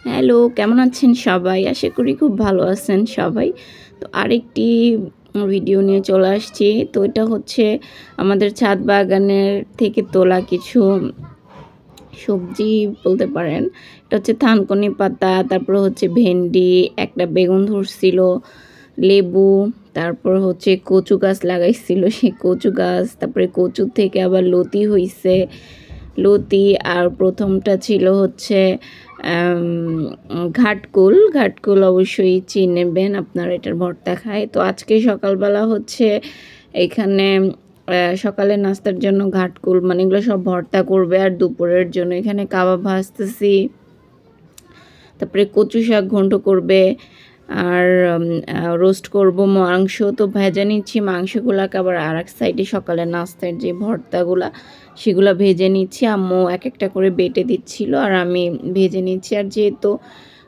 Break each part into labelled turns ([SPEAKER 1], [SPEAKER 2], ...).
[SPEAKER 1] Hello, কেমন আছেন সবাই? আশা করি খুব ভালো আছেন সবাই। তো আরেকটি ভিডিও নিয়ে চলে আসছি। তো এটা হচ্ছে আমাদের ছাদ বাগানের থেকে তোলা কিছু সবজি বলতে পারেন। এটা হচ্ছে থানকুনি পাতা, তারপরে হচ্ছে ভেন্ডি, একটা বেগুন ধরছিল, লেবু, তারপর হচ্ছে কচু গাছ লাগাইছিল সেই কচু গাছ, তারপরে কচুর থেকে আবার লতি হইছে। লতি আর প্রথমটা ছিল হচ্ছে ঘাটকুল। ঘাটকুল অবশ্যই চিনেবেন, আপনারা এটার ভর্তা খায়। তো আজকে সকালবেলা হচ্ছে এখানে সকালে নাস্তার জন্য ঘাটকুল মানে এগুলো সব ভর্তা করবে, আর দুপুরের জন্য এখানে কাবাব ভাজতেছি, তারপরে কচু শাক ঘন্ট করবে, আর রোস্ট করব মাংস। তো ভেজে নিচ্ছি মাংসগুলাকে, আবার আর এক সাইডে সকালে নাস্তার যে ভর্তাগুলা সেগুলো ভেজে নিচ্ছি। আম্মু এক একটা করে বেটে দিচ্ছিল আর আমি ভেজে নিচ্ছি। আর যেহেতু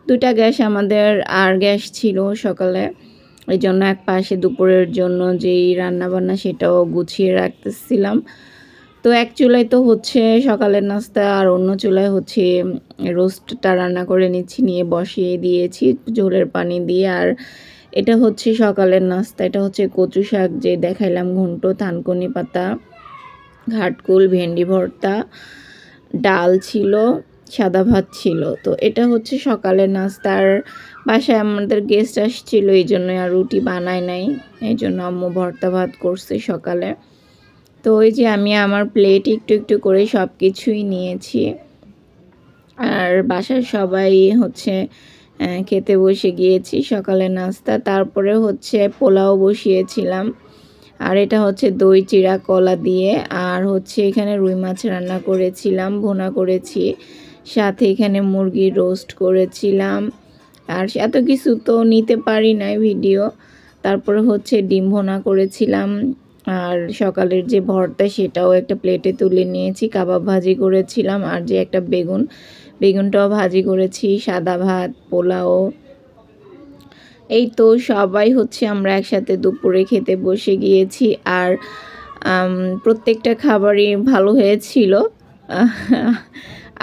[SPEAKER 1] দুটা গ্যাস আমাদের, আর গ্যাস ছিল সকালে, এই জন্য এক পাশে দুপুরের জন্য যেই রান্নাবান্না সেটাও গুছিয়ে রাখতেছিলাম। তো এক চুলায় তো হচ্ছে সকালের নাস্তা, আর অন্য চুলায় হচ্ছে রোস্টটা রান্না করে নিচ্ছি, নিয়ে বসিয়ে দিয়েছি ঝোলের পানি দিয়ে। আর এটা হচ্ছে সকালের নাস্তা, এটা হচ্ছে কচু শাক যে দেখাইলাম ঘন্ট, থানকুনি পাতা, ঘাটকুল, ভেন্ডি ভর্তা, ডাল ছিল, সাদা ভাত ছিল। তো এটা হচ্ছে সকালের নাস্তার। বাসায় আমাদের গেস্ট আসছিল, এই জন্য আর রুটি বানায় নাই, এই জন্য আম্মু ভর্তা ভাত করছে সকালে। তো ওই যে আমি আমার প্লেট একটু একটু করে সব কিছুই নিয়েছি, আর বাসার সবাই হচ্ছে খেতে বসে গিয়েছি সকালে নাস্তা। তারপরে হচ্ছে পোলাও বসিয়েছিলাম, আর এটা হচ্ছে দই চিড়া কলা দিয়ে, আর হচ্ছে এখানে রুই মাছ রান্না করেছিলাম, ভুনা করেছি, সাথে এখানে মুরগির রোস্ট করেছিলাম। আর এত কিছু তো নিতে পারি নাই ভিডিও। তারপরে হচ্ছে ডিম ভুনা করেছিলাম, আর সকালের যে ভর্তা সেটাও একটা প্লেটে তুলে নিয়েছি, কাবাব ভাজি করেছিলাম, আর যে একটা বেগুনটাও ভাজি করেছি, সাদা ভাত, পোলাও। এই তো সবাই হচ্ছে আমরা একসাথে দুপুরে খেতে বসে গিয়েছি। আর প্রত্যেকটা খাবারই ভালো হয়েছিল।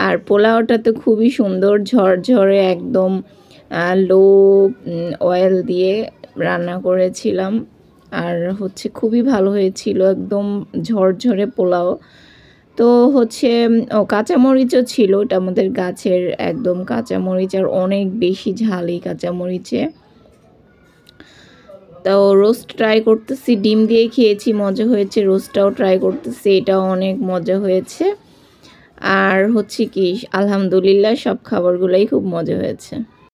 [SPEAKER 1] আর পোলাওটা তো খুবই সুন্দর, ঝরঝরে একদম লো অয়েল দিয়ে রান্না করেছিলাম, আর হচ্ছে খুবই ভালো হয়েছিল, একদম ঝরঝরে পোলাও। তো হচ্ছে কাঁচামরিচও ছিল, এটা আমাদের গাছের একদম কাঁচামরিচ, আর অনেক বেশি ঝাল এই কাঁচামরিচে। তো রোস্ট ট্রাই করতেছি, ডিম দিয়ে খেয়েছি, মজা হয়েছে। রোস্টটাও ট্রাই করতেছি, এটাও অনেক মজা হয়েছে। আর হচ্ছে কি আলহামদুলিল্লাহ সব খাবারগুলোই খুব মজা হয়েছে।